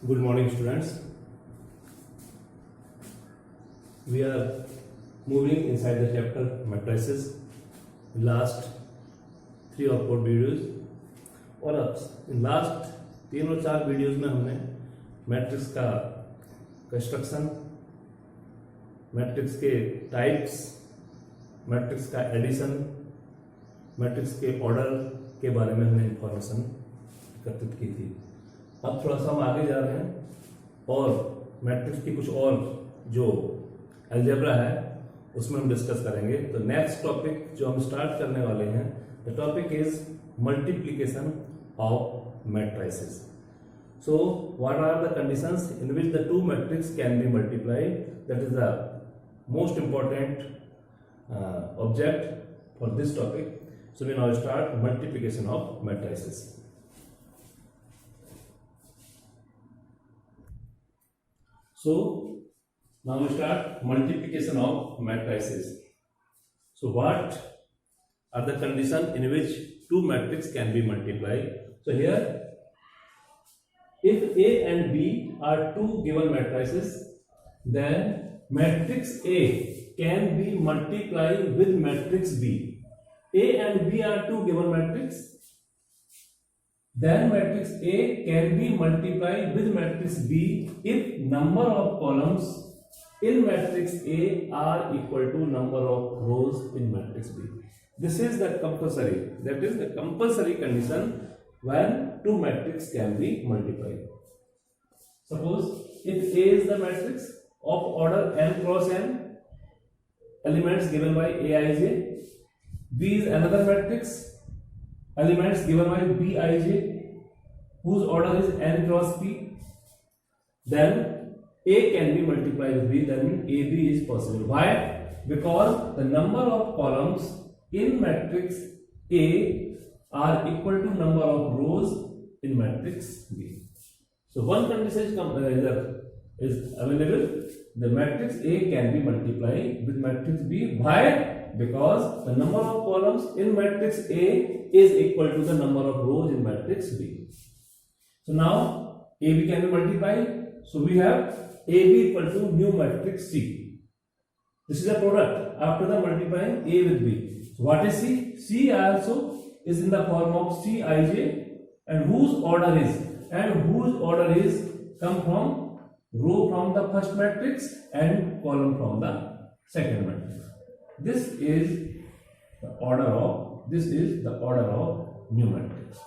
Good morning, students. We are moving inside the chapter matrices. Last 3 or 4 videos और last 3 और 4 videos में हमने matrix का construction, matrix के टाइप्स, मैट्रिक्स का एडिशन, मैट्रिक्स के ऑर्डर के बारे में हमने इंफॉर्मेशन एकत्रित की थी। अब थोड़ा सा हम आगे जा रहे हैं और मैट्रिक्स की कुछ और जो अलजेब्रा है उसमें हम डिस्कस करेंगे। तो नेक्स्ट टॉपिक जो हम स्टार्ट करने वाले हैं, the topic is multiplication of matrices. So what are the conditions in which the two matrix can be multiplied? That is the most important object for this topic. So we now start multiplication of matrices. So now we start multiplication of matrices. So what are the conditions in which two matrices can be multiplied? So here, if A and B are two given matrices, then matrix A can be multiplied with matrix B. A and B are two given matrix, then matrix A can be multiplied with matrix B if number of columns in matrix A are equal to number of rows in matrix B. This is the compulsory, that is the compulsory condition when two matrices can be multiplied. Suppose if A is the matrix of order n cross n, elements given by Aij, B is another matrix, elements given by Bij, whose order is n cross P. Then A can be multiplied with B, then AB is possible. Why? Because the number of columns in matrix A are equal to number of rows in matrix B. So one condition is available. The matrix A can be multiplied with matrix B. Why? Because the number of columns in matrix A is equal to the number of rows in matrix B. So now AB can be multiplied. So we have AB equal to new matrix C. This is a product after the multiplying A with B. So what is C? C also is in the form of Cij, and whose order is come from row from the first matrix and column from the second matrix. This is the order of new matrix.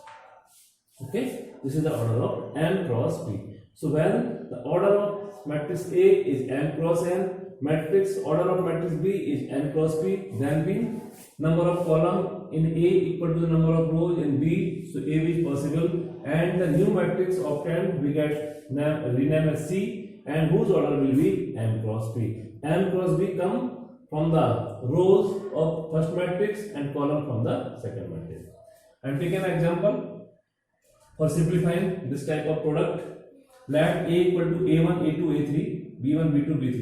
Okay, this is the order of n cross p. So when the order of matrix A is n cross n, order of matrix B is n cross p, then B number of column in A equal to the number of rows in B, so AB is possible, and the new matrix obtained we get rename as C, and whose order will be n cross p. N cross B come from the rows of first matrix and column from the second matrix. I am taking an example for simplifying this type of product. Let A equal to A1, A2, A3, B1, B2, B3.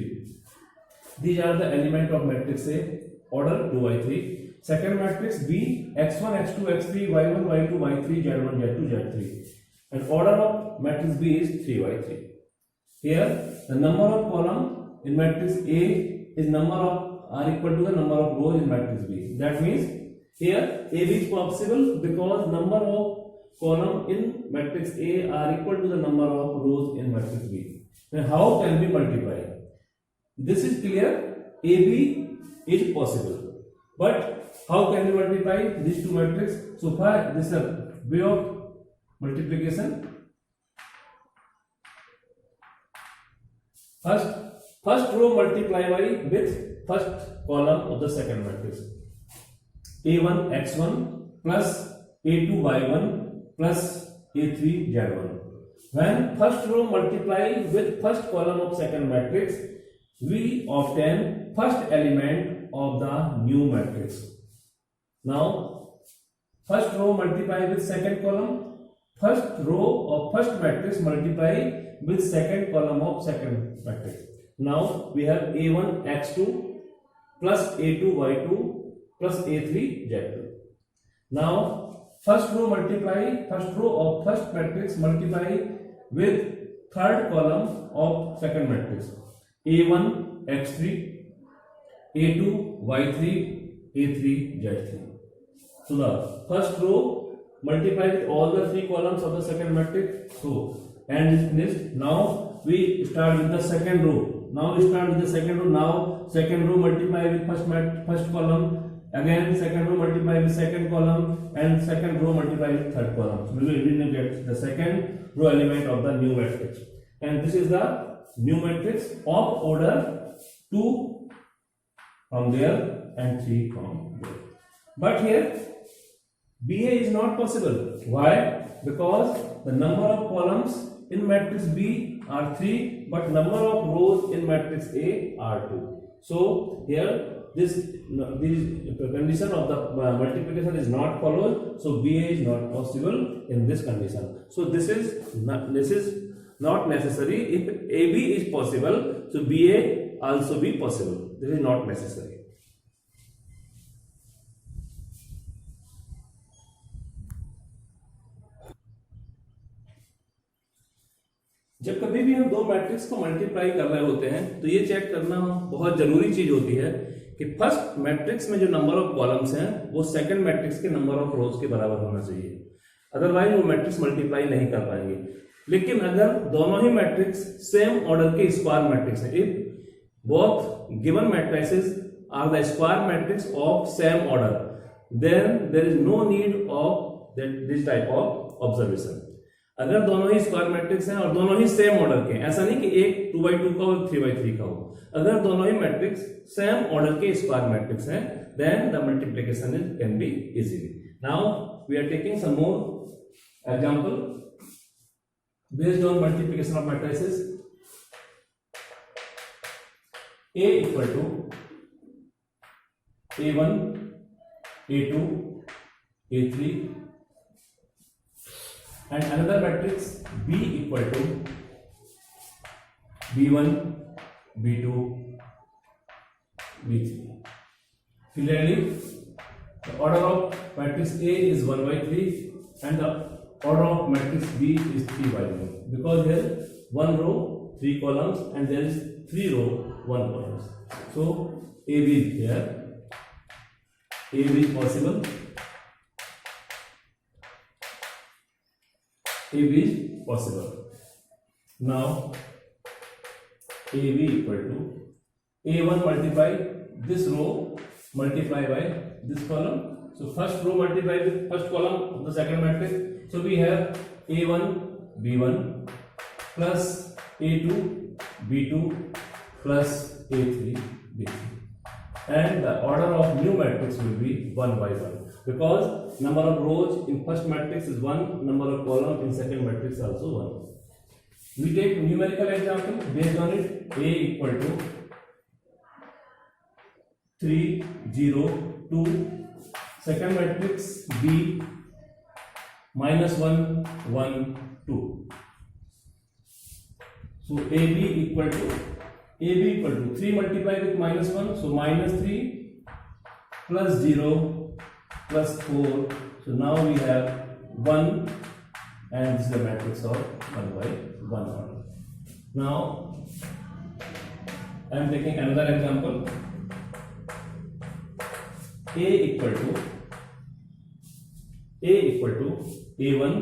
These are the element of matrix A, order 2 by 3. Second matrix B, x1, x2, x3, y1, y2, y3, z1, z2, z3. And order of matrix B is 3 by 3. Here the number of column in matrix A is number of are equal to the number of rows in matrix B. That means here AB is possible because number of column in matrix A are equal to the number of rows in matrix B. Then how can we multiply? This is clear. AB is possible, but how can we multiply these two matrices? So far this is a way of multiplication. First row multiply by with first column of the second matrix. A1 x1 plus A2 y1 plus A3 z1. When first row multiply with first column of second matrix, we obtain first element of the new matrix. Now first row multiply with second column, first row of first matrix multiply with second column of second matrix. Now we have A1 x2 plus A2 y2 plus A3 z2. Now first row of first matrix multiply with third column of second matrix. A1 x3, A2 y3, A3 z3. So the first row multiply with all the three columns of the second matrix. So and is finished. Now we start with the second row. Now second row multiply with first column. Again second row multiply with second column, and second row multiply with third column. So we will get the second row element of the new matrix, and this is the new matrix of order 2 from there and 3 from there. But here BA is not possible. Why? Because the number of columns in matrix B are 3, but number of rows in matrix A are 2. So here this condition of the multiplication is not followed. So BA is not possible in this condition. So this is not necessary. If AB is possible, so BA also be possible. This is not necessary. जब कभी भी हम दो matrix को multiply कर रहे होते हैं तो ये चेक करना बहुत जरूरी चीज होती है कि फर्स्ट मैट्रिक्स में जो नंबर ऑफ कॉलम्स हैं वो सेकंड मैट्रिक्स के नंबर ऑफ रोज के बराबर होना चाहिए, अदरवाइज वो मैट्रिक्स मल्टीप्लाई नहीं कर पाएंगे। लेकिन अगर दोनों ही मैट्रिक्स सेम ऑर्डर के स्क्वायर मैट्रिक्स हैं, if both given matrices are the square matrix of same order, then there is no need of this type of observation. अगर दोनों ही स्क्वायर मैट्रिक्स हैं और दोनों ही सेम ऑर्डर के, ऐसा नहीं कि एक 2x2 का और 3x3 का हो, अगर दोनों ही मैट्रिक्स सेम ऑर्डर के स्क्वायर मैट्रिक्स हैं, then the multiplication can be easily. Now we are taking some more example based on multiplication of matrices. A equal to A1, A2, A3, and another matrix B equal to B1, B2, B3. Clearly, the order of matrix A is 1 by 3 and the order of matrix B is 3 by 1, because here 1 row 3 columns and there is 3 row 1 columns. So AB is here, AB is possible. AB is possible. Now AB equal to A1 multiply this row multiply by this column. So first row multiply with first column of the second matrix. So we have A1 B1 plus A2 B2 plus A3 B3, and the order of new matrix will be 1 by 1, because number of rows in first matrix is 1, number of columns in second matrix also 1. We take numerical example based on it. A equal to 3 0 2, second matrix B minus 1 1 2. So AB equal to 3 multiply with minus 1, so minus 3 plus 0 plus 4. So now we have 1, and this is the matrix of 1 by 1 order. Now I am taking another example. A equal to A1,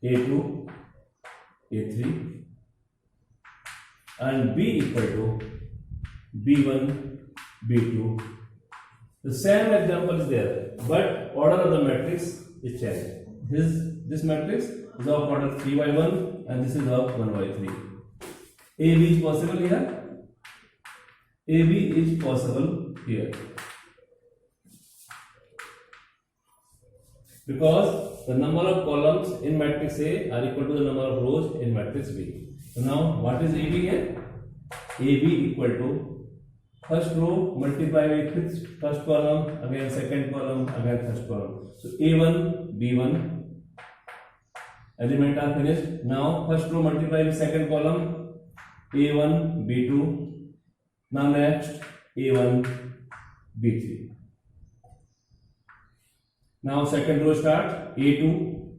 A2, A3, and B equal to B1, B2. The same example is there, but order of the matrix is changed. This matrix is of order 3 by 1 and this is of 1 by 3. AB is possible here. AB is possible here, because the number of columns in matrix A are equal to the number of rows in matrix B. So now what is AB here? AB equal to first row multiply with first column, again second column, again first column. So A1 B1 element are finished. Now first row multiply with second column, A1 B2. Now next A1 B3. Now second row start, A2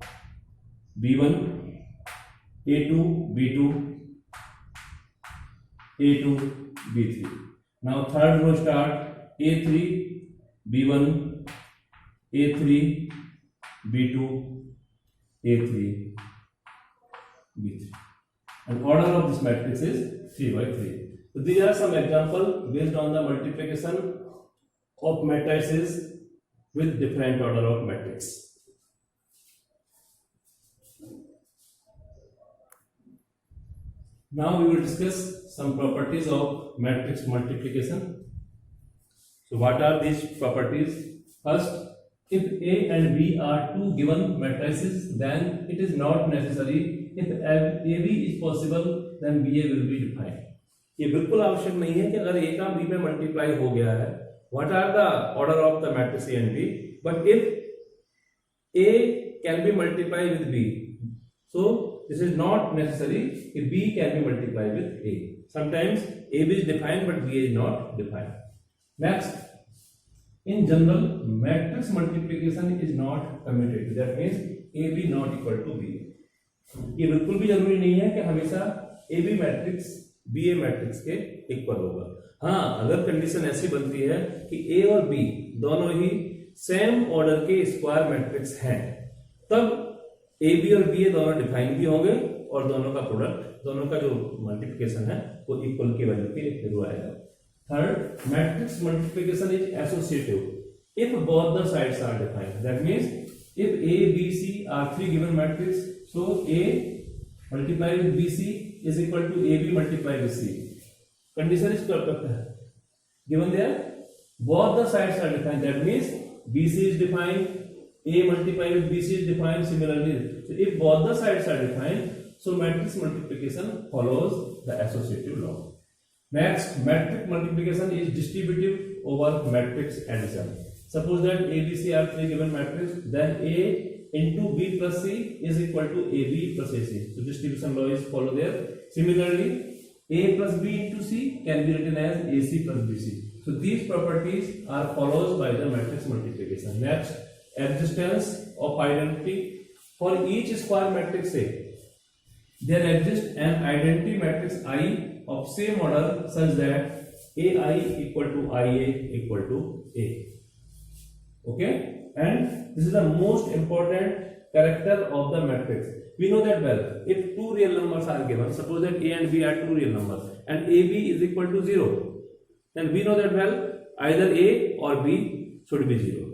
B1 A2, B2, A2, B3. Now third row start A3, B1, A3, B2, A3, B3. And order of this matrix is 3 by 3. So these are some examples based on the multiplication of matrices with different order of matrix. Now we will discuss some properties of matrix multiplication. So what are these properties? First, if A and B are two given matrices, then it is not necessary. If AB is possible, then BA will be defined. ये बिल्कुल आवश्यक नहीं है कि अगर A का B में multiply हो गया है, what are the order of the matrix A and B? But if A can be multiplied with B, so this is not necessary if B can be multiplied with A. Sometimes AB is defined but B is not defined. Next, in general, matrix multiplication is not commutative. That means AB not equal to BA. ये बिल्कुल भी जरूरी नहीं है कि हमेशा AB matrix BA matrix के equal होगा. हाँ, अगर कंडीशन ऐसी बनती है कि A और B दोनों ही सेम ऑर्डर के स्क्वायर मैट्रिक्स हैं, तब AB और BA दोनों डिफाइन भी होंगे और दोनों का प्रोडक्ट, दोनों का जो मल्टीप्लिकेशन है वो इक्वल की वैल्यू के थ्रू आएगा. Third, matrix multiplication is associative if both the sides are defined. That means if A, B, C are three given matrix, so A multiplied with BC is equal to AB multiplied with C. Condition is given there. Both the sides are defined. That means BC is defined, A multiplied with BC is defined. Similarly, so if both the sides are defined, so matrix multiplication follows the associative law. Next, matrix multiplication is distributive over matrix addition. Suppose that A, B, C are three given matrix, then A into B plus C is equal to AB plus AC. So distribution law is followed there. Similarly, A plus B into C can be written as AC plus BC. So these properties are followed by the matrix multiplication. Next, existence of identity. For each square matrix A, there exists an identity matrix I of same order such that AI equal to IA equal to A. Okay, and this is the most important character of the matrix. We know that well. If two real numbers are given, suppose that A and B are two real numbers, and AB is equal to 0, then we know that well, either A or B should be 0.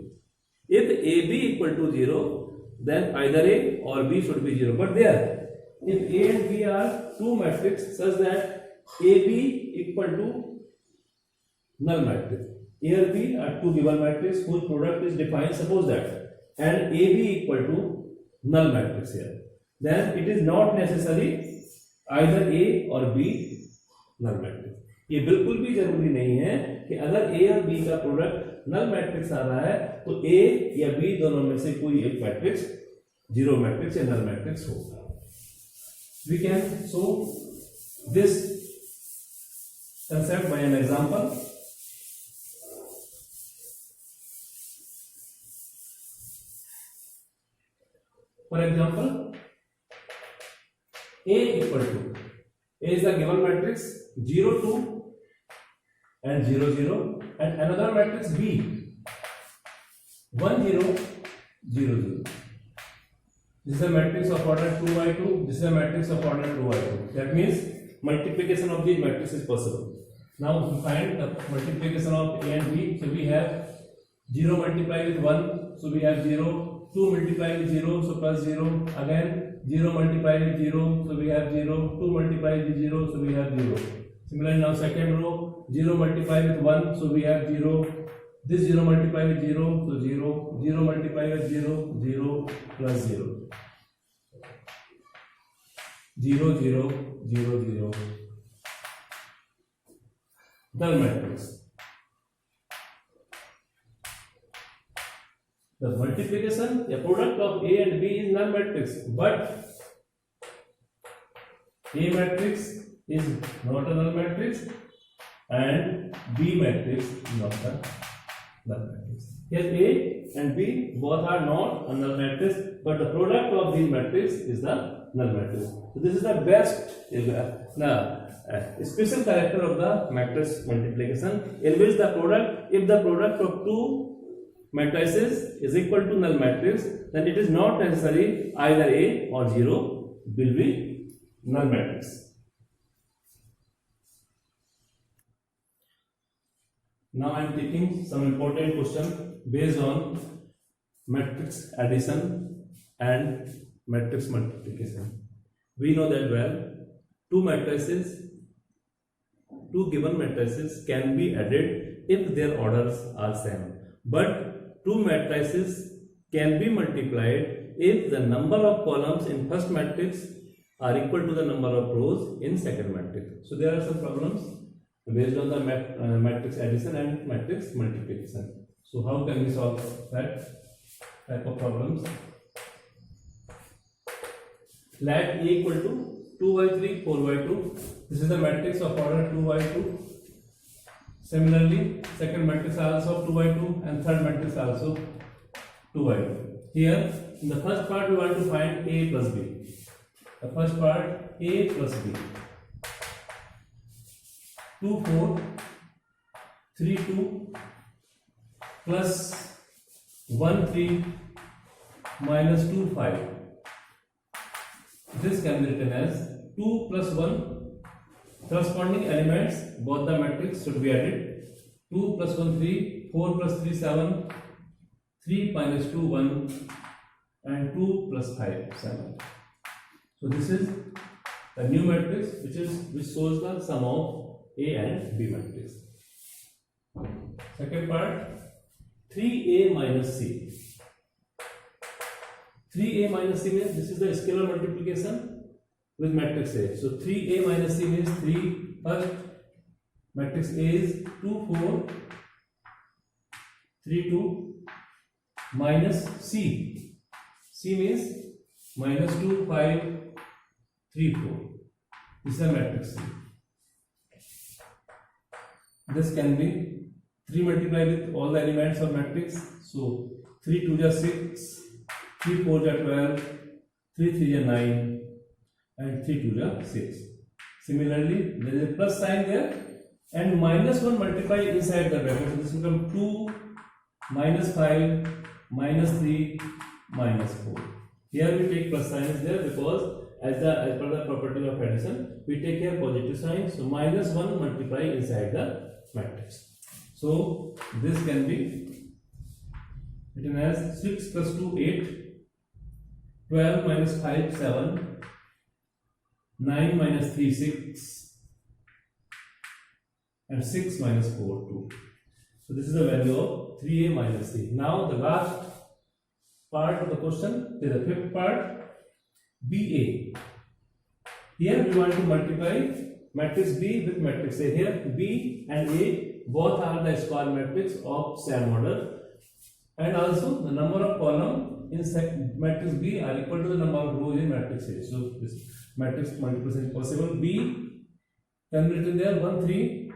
If AB equal to 0, then either A or B should be 0. But there, if A and B are two matrices such that AB equal to null matrix, A or B are two given matrices whose product is defined, suppose that, and AB equal to null matrix here, then it is not necessary either A or B null matrix. ये बिल्कुल भी जरूरी नहीं है कि अगर A और B का प्रोडक्ट नल मैट्रिक्स आ रहा है तो A या B दोनों में से कोई एक मैट्रिक्स जीरो मैट्रिक्स या नल मैट्रिक्स होगा. We can show this concept by an example. For example, A equal to, A is the given matrix 0, 2 and 0, 0, and another matrix B 1, 0, 0, 0. This is a matrix of order 2 by 2. This is a matrix of order 2 by 2. That means multiplication of these matrices is possible. Now to find the multiplication of A and B, so we have 0 multiplied with 1, so we have 0. 2 multiplied with 0, so plus 0. Again 0 multiplied with 0, so we have 0. 2 multiplied with 0, so we have 0. Similarly, now second row, 0 multiplied with 1, so we have 0. This 0 multiplied with 0, so 0. 0 multiplied with 0, 0 plus 0. 0, 0, 0, 0. Null matrix. The multiplication, the product of A and B is null matrix, but A matrix is not a null matrix and B matrix is not a null matrix. Here A and B both are not a null matrix, but the product of these matrix is the null matrix. So this is the best special character of the matrix multiplication, in which the product, if the product of two matrices is equal to null matrix, then it is not necessary either A or 0 will be null matrix. Now I am taking some important question based on matrix addition and matrix multiplication. We know that well, two given matrices can be added if their orders are same, but two matrices can be multiplied if the number of columns in first matrix are equal to the number of rows in second matrix. So there are some problems based on the matrix addition and matrix multiplication. So how can we solve that type of problems? Let A equal to 2 by 3, 4 by 2. This is the matrix of order 2 by 2. Similarly, second matrix also 2 by 2 and third matrix also 2 by 2. Here, in the first part we want to find A plus B. The first part, A plus B. 2 4 3 2 plus 1 3 minus 2 5. This can be written as 2 plus 1. Corresponding elements, both the matrix should be added. 2 plus 1 3, 4 plus 3 7, 3 minus 2 1, and 2 plus 5 7. So this is the new matrix which shows the sum of A and B matrix. Second part, 3A minus C. 3A minus C means this is the scalar multiplication with matrix A. So 3A minus C means 3 first matrix A is 2 4 3 2 minus C. C means minus 2 5 3 4. This is a matrix C. This can be 3 multiplied with all the elements of matrix. So 3 2 is 6, 3 4 is 12, 3 3 is 9, and 3 2 is 6. Similarly, there is a plus sign there and minus 1 multiplied inside the bracket. So this will become 2 minus 5 minus 3 minus 4. Here we take plus sign is there because as per the property of addition, we take here positive sign. So minus 1 multiply inside the matrix. So this can be written as 6 plus 2 8, 12 minus 5 7, 9 minus 3 6, and 6 minus 4 2. So this is the value of 3A minus C. Now the last part of the question is the fifth part, BA. Here we want to multiply matrix B with matrix A. Here B and A both are the square matrix of same order, and also the number of columns in matrix B are equal to the number of rows in matrix A. So this matrix multiplication is possible. B can be written there 1 3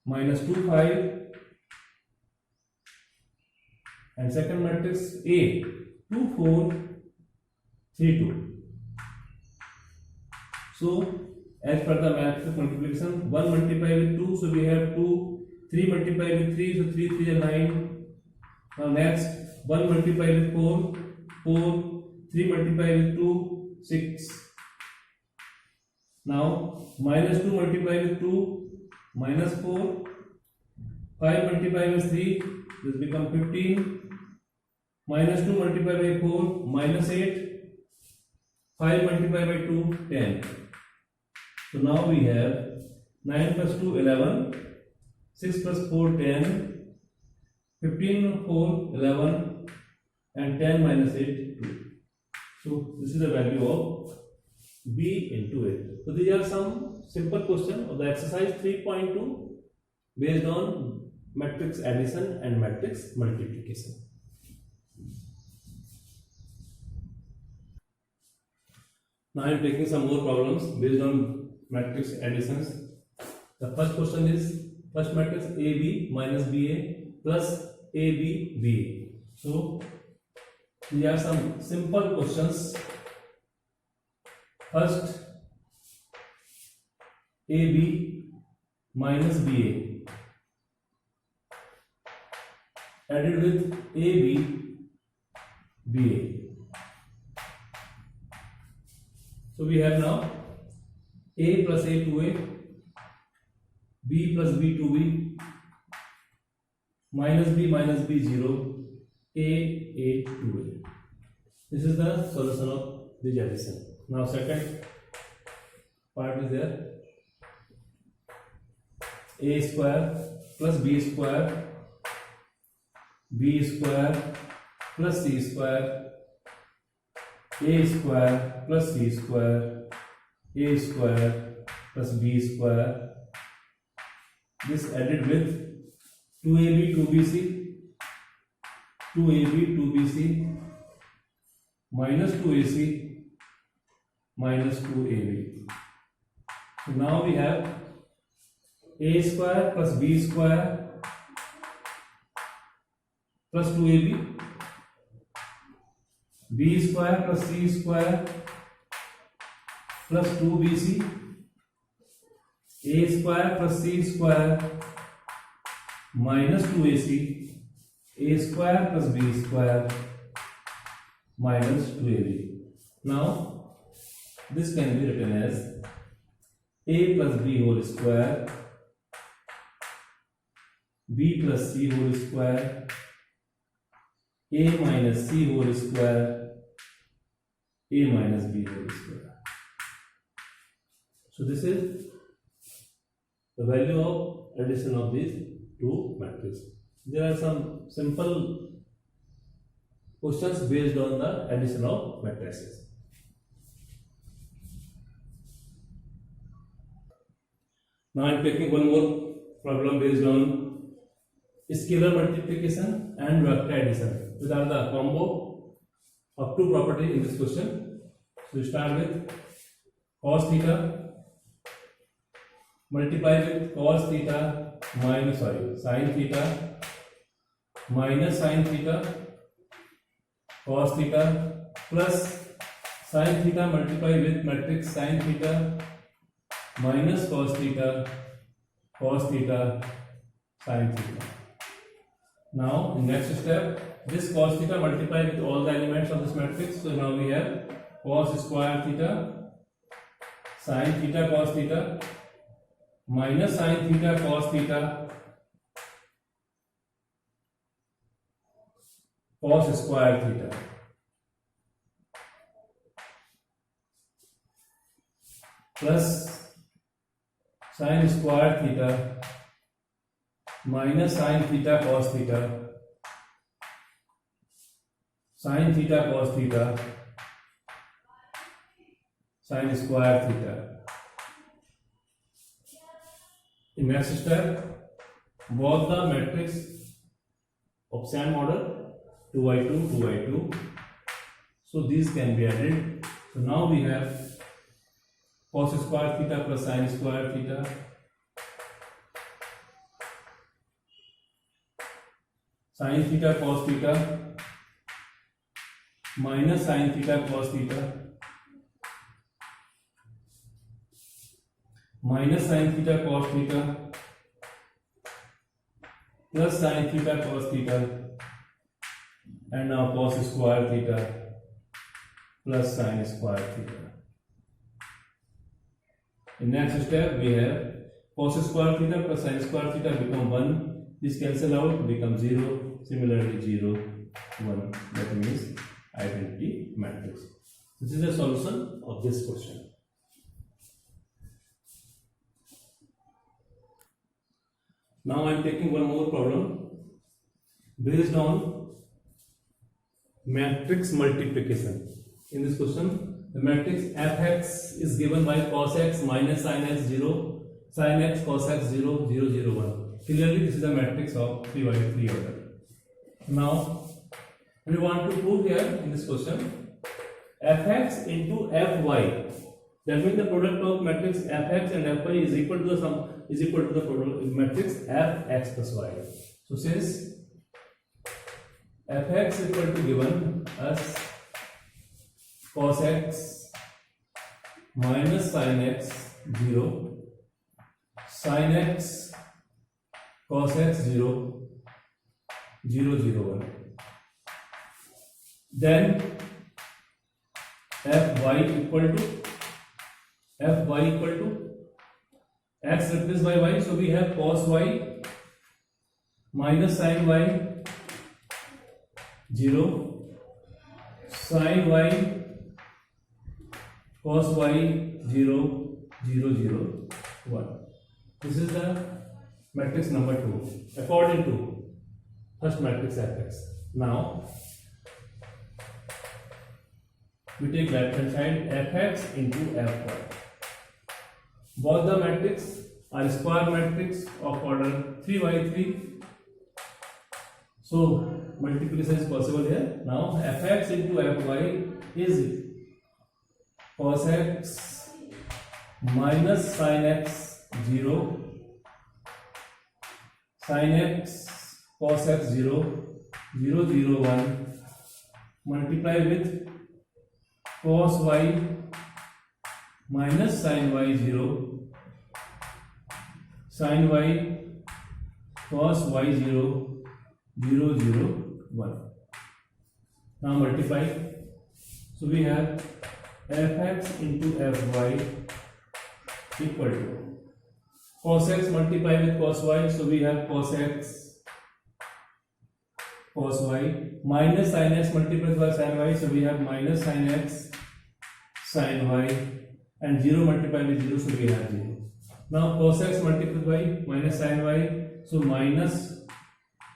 minus 2 5, and second matrix A 2 4 3 2. So as per the matrix multiplication, 1 multiply with 2, so we have 2, 3 multiply with 3, so 3 3 is 9. Now next 1 multiply with 4, 4, 3 multiply with 2, 6. Now minus 2 multiply with 2, minus 4, 5 multiply with 3, this become 15, minus 2 multiply by 4, minus 8, 5 multiply by 2, 10. So now we have 9 plus 2 11, 6 plus 4 10, 15 4 11, and 10 minus 8 2. So this is the value of B into A. So these are some simple questions of the exercise 3.2 based on matrix addition and matrix multiplication. Now I am taking some more problems based on matrix additions. The first question is first matrix AB minus BA plus AB BA. So Here are some simple questions. First, AB minus BA added with AB, BA. So we have now A plus A to A, B plus B to B, minus B 0, A to A. This is the solution of this addition. Now second part is there. A square plus B square, B square plus C square, A square plus C square, A square plus B square. This added with 2AB 2BC, 2AB 2BC, minus 2AC, minus 2AB. So now we have A square plus B square plus 2AB, B square plus C square plus 2BC, A square plus C square minus 2AC, A square plus B square minus 2AB. Now this can be written as A plus B whole square, B plus C whole square, A minus C whole square, A minus B whole square. So this is the value of addition of these two matrices. There are some simple questions based on the addition of matrices. Now I am taking one more problem based on scalar multiplication and vector addition. These are the combo of two properties in this question. So we start with cos theta multiply with cos theta minus sin theta minus sin theta cos theta plus sin theta multiply with matrix sin theta minus cos theta sin theta. Now in next step, this cos theta multiply with all the elements of this matrix. So now we have cos square theta sin theta cos theta minus sin theta cos theta cos square theta plus sin square theta minus sin theta cos theta sin theta cos theta sin square theta. In next step, both the matrix of same order 2 by 2 2 by 2, so these can be added. So now we have cos square theta plus sin square theta sin theta cos theta minus sin theta cos theta minus sin theta cos theta plus sin theta cos theta, and now cos square theta plus sin square theta. In next step, we have cos square theta plus sin square theta become 1. This cancel out, become 0. Similarly 0 1, that means identity matrix. This is the solution of this question. Now I am taking one more problem based on matrix multiplication. In this question, the matrix fx is given by cos x minus sin x 0, sin x cos x 0 0 0 1. Clearly this is the matrix of 3 by 3 order. Now we want to prove here in this question fx into fy. That means the product of matrix fx and fy is equal to the sum is equal to the product matrix fx plus y. So since fx equal to given as cos x minus sin x 0, sin x cos x 0, 0 0 1. Then fy equal to x replaced by y, so we have cos y minus sin y 0, sin y cos y 0 0 0 1. This is the matrix number 2 according to first matrix fx. Now we take left hand side fx into fy. Both the matrix are square matrix of order 3 by 3. So multiplication is possible here. Now fx into fy is cos x minus sin x 0, sin x cos x 0 0 0 1 multiply with cos y minus sin y 0, sin y cos y 0 0 0 1. Now multiply, so we have fx into fy equal to cos x multiply with cos y, so we have cos x cos y minus sin x multiplied by sin y, so we have minus sin x sin y, and 0 multiplied with 0, so we have 0. Now cos x multiplied by minus sin y, so minus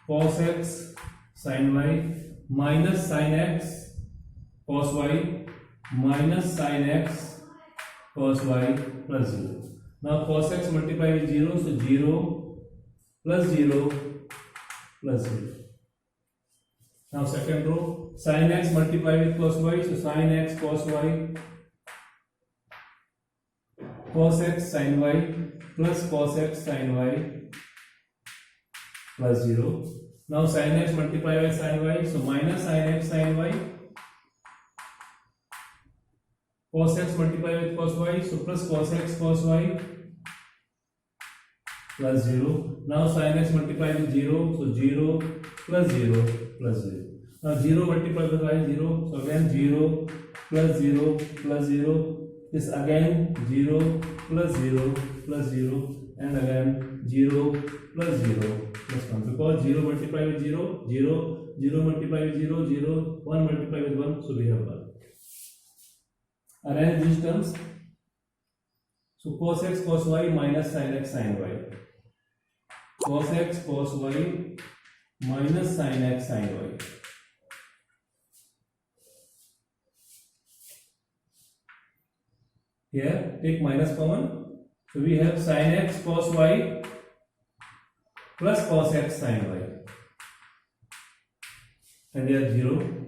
cos x sin y minus sin x cos y minus sin x cos y plus 0. Now cos x multiplied with 0, so 0 plus 0 plus 0. Now second row, sin x multiplied with cos y, so sin x cos y cos x sin y plus cos x sin y plus 0. Now sin x multiplied by sin y, so minus sin x sin y, cos x multiplied with cos y, so plus cos x cos y plus 0. Now sin x multiplied with 0, so 0 plus 0 plus 0. Now 0 multiplied by 0, so again 0 plus 0 plus 0. This again 0 plus 0 plus 0, and again 0 plus 0 plus 1, because 0 multiplied with 0 0, 0 multiplied with 0 0, 1 multiplied with 1, so we have 1. Arrange these terms. So cos x cos y minus sin x sin y, cos x cos y minus sin x sin y. Here take minus common, so we have sin x cos y plus cos x sin y, and here 0.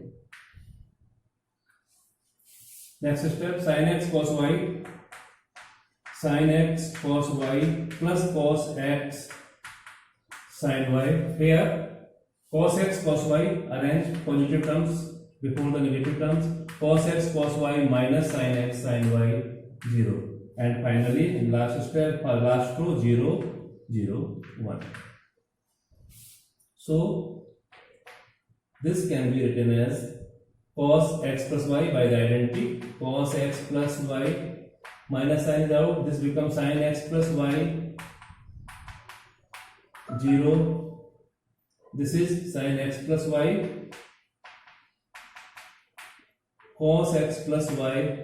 Next step, sin x cos y, sin x cos y plus cos x sin y. Here cos x cos y, arrange positive terms before the negative terms. Cos x cos y minus sin x sin y 0, and finally in last step for last row 0 0 1. So this can be written as cos x plus y by the identity, cos x plus y minus sin is out, this becomes sin x plus y 0, this is sin x plus y, cos x plus y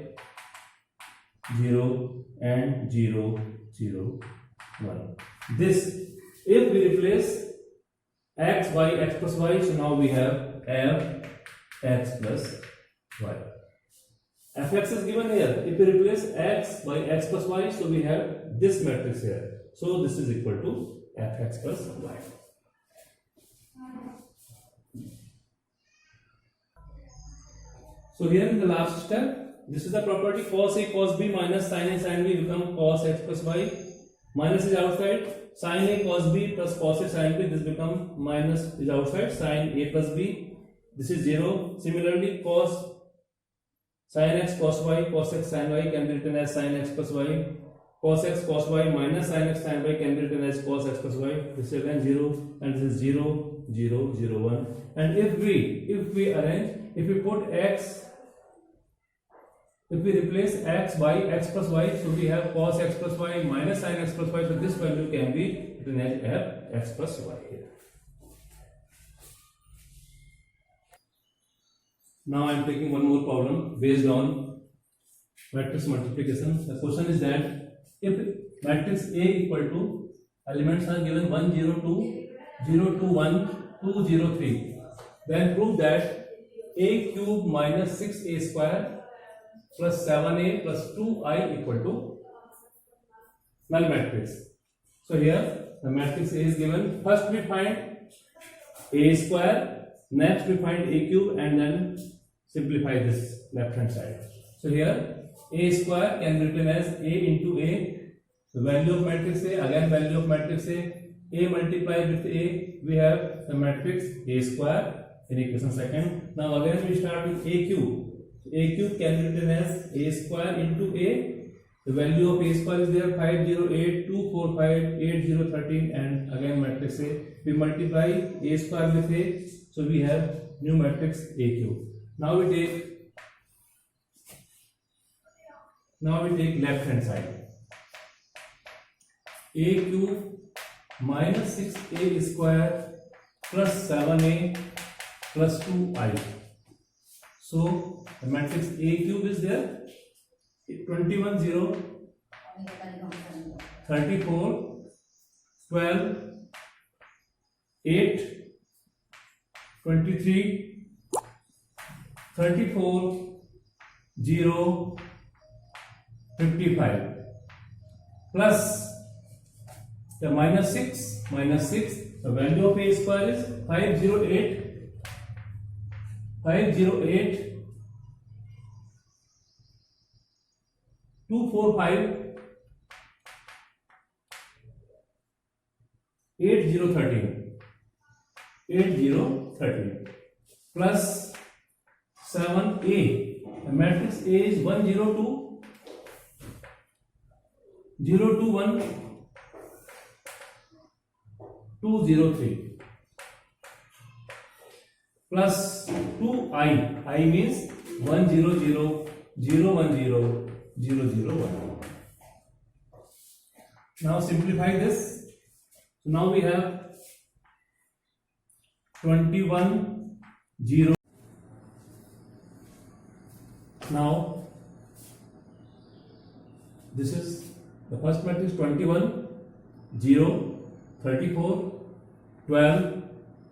0 and 0 0 1. This, if we replace x by x plus y, so now we have f x plus y. Fx is given here. If we replace x by x plus y, so we have this matrix here. So this is equal to fx plus y. So here in the last step, this is the property cos a cos b minus sin a sin b become cos x plus y. Minus is outside, sin a cos b plus cos a sin b, this become minus is outside, sin a plus b. this is 0. Similarly, cos sin x cos y, cos x sin y can be written as sin x plus y. Cos x cos y minus sin x sin y can be written as cos x plus y. This is again 0, and this is 0, 0, 0, 1. And if we arrange, if we put x, if we replace x by x plus y, so we have cos x plus y minus sin x plus y. So this value can be written as f x plus y here. Now I am taking one more problem based on matrix multiplication. The question is that if matrix A equal to, elements are given 1 0 2 0 2 1 2 0 3, then prove that a cube minus 6a square plus 7a plus 2i equal to null matrix. So here the matrix A is given. First we find a square, next we find a cube, and then simplify this left hand side. So here a square can be written as a into a, the value of matrix A, again value of matrix A multiplied with a, we have the matrix A square in equation second. Now again we start with a cube. A cube can be written as a square into a, the value of a square is there 5 0 8 2 4 5 8 0 13, and again matrix A, we multiply a square with a, so we have new matrix A cube. Now we take left hand side. A cube minus 6a square plus 7a plus 2i. So the matrix A cube is there 21 0 34 12 8 23 34 0 55 plus the minus 6, the value of a square is 508 245 8013 plus 7a. The matrix A is 102 021 203 plus 2i. I means 100 010 001. Now simplify this. So now we have 21 0. Now this is the first matrix 21 0 34 12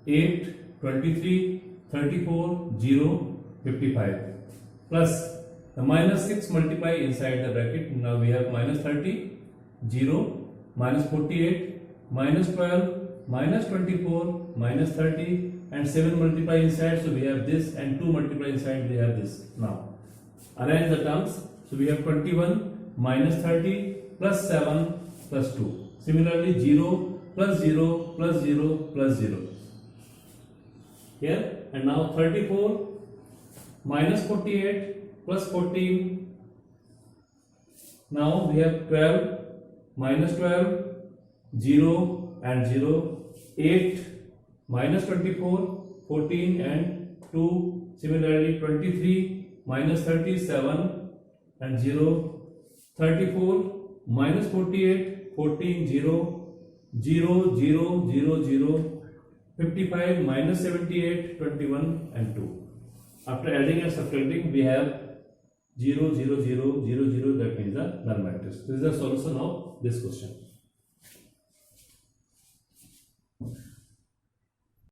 8 23 34 0 55 plus the minus 6 multiply inside the bracket. Now we have minus 30 0 minus 48 minus 12 minus 24 minus 30 and 7 multiply inside, so we have this, and 2 multiply inside, we have this. Now arrange the terms. So we have 21 minus 30 plus 7 plus 2. Similarly 0 plus 0 plus 0 plus 0 here, and now 34 minus 48 plus 14. Now we have 12 minus 12 0 and 0 8 minus 24 14 and 2. Similarly 23 minus 37 and 0 34 minus 48 14 0 0 0 0 0 55 minus 78 21 and 2. After adding and subtracting, we have 0 0 0 0 0, that means the null matrix. This is the solution of this question.